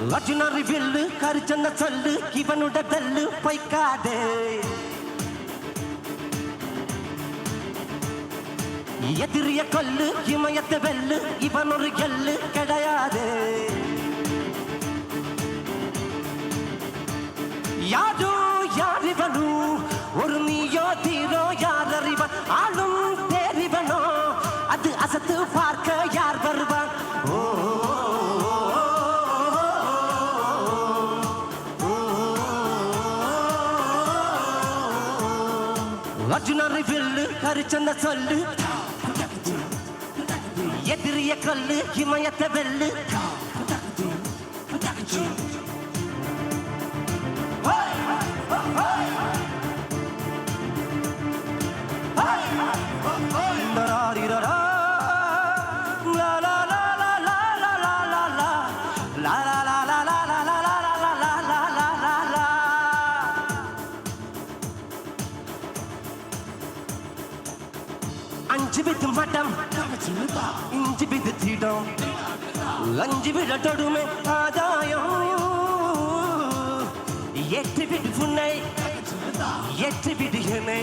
அர்ஜுனரி வில்லு கரிச்சந்த சொல்லு இவனுட தல்லு பைக்காதே எதிரிய கொல்லு இமயத்தை வெல்லு இவன் ஒரு எல்லு கிடையாது யாரோ யாரிவனு ஒரு நீயோ தீரோ யார் அறிவன் ஆளும் தேறிவனோ அது அசத்து பார்க்க யார் வருவான் ஓ அர்ஜுனரி வில்லு கரிச்சந்த சொல்லு எதிரிய கொல்லு இமயத்தை வெல்லு அஞ்சு வித்து மட்டம் இஞ்சி வித்து தீடம் அஞ்சு விட தொடுமை ஆதாயம் எட்டு விடு புன்னை எட்டு விடு என்னை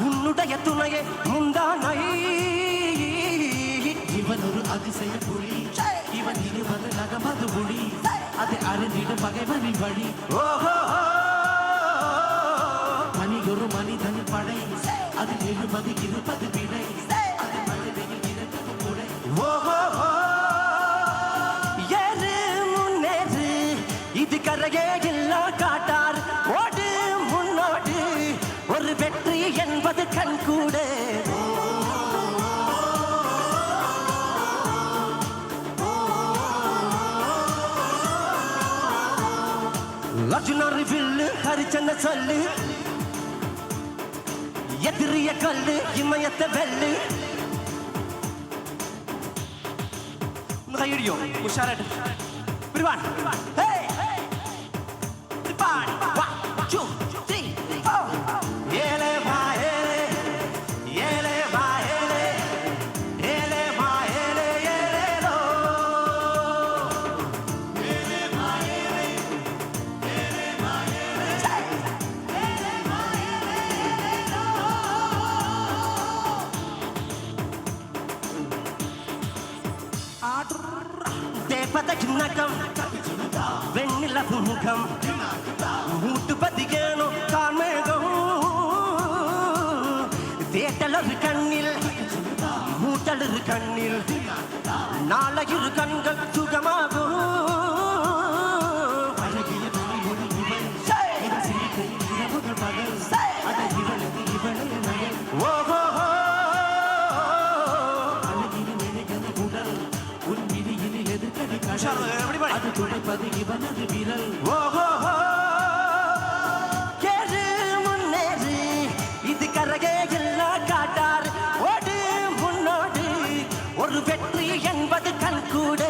உன்னுடைய துணையை முந்தானை இவன் ஒரு அதிசய புலி இவன் இருவது நகமது புலி அது அறிந்திடும் பகைவனின் வழி ஓஹோ மணி ஒரு மனிதன் படை அது எழுபது இருபது விடை அது மனிதனில் இறப்பது கூட ஓஹோ ஏறு முன்னேறு இது கரையே இல்ல காட்டார் ஓடு முன்னோடு ஒரு வெற்றி என்பது கண்கூட அர்ஜுனரி வில்லு ஹரிச்சந்திர சொல்லு எதிரிய கல்லு இமயத்தை வெல்லு கையடியோ உஷாராட்டு பிரிவான் ஹே பிரிவான் 1 2 3 4 ஏலே மா ஏலே ஏலே மா ஏலே ஏலே மா ஏலே ஏலேலோ ஏலே மா ஏலே ஏலே மா ஏலே ஏலே மா ஏலேலோ தேவதைக்கு நகம் வெண்ணில முகம் மூட்டு பதிகேனோ கார்மேகம் தேட்டலரு கண்ணில் மூட்டலரு கண்ணில் நாளையிரு கண்கள் சுகமாகும் அழகிய துணிமொழி இவள் இது சிரிக்கை இரவுகள் பகல் அதை இவளுக்கு இவளே நகல் ஓஹோ அழகிய நிலைகள் உடல் உன் விதியில் எதிர்கடி கடல் அது துடைப்பது இவனது விரல் ஓஹோ கேடு முன்னேறு இது கரகே இல்ல காட்டார் ஓடு முன்னோடு ஒரு வெற்றி என்பது கண்கூட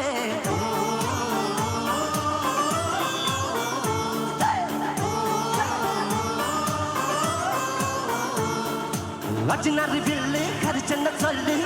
அர்ஜுனரி வில்லு கரிச்சந்திர சொல்லு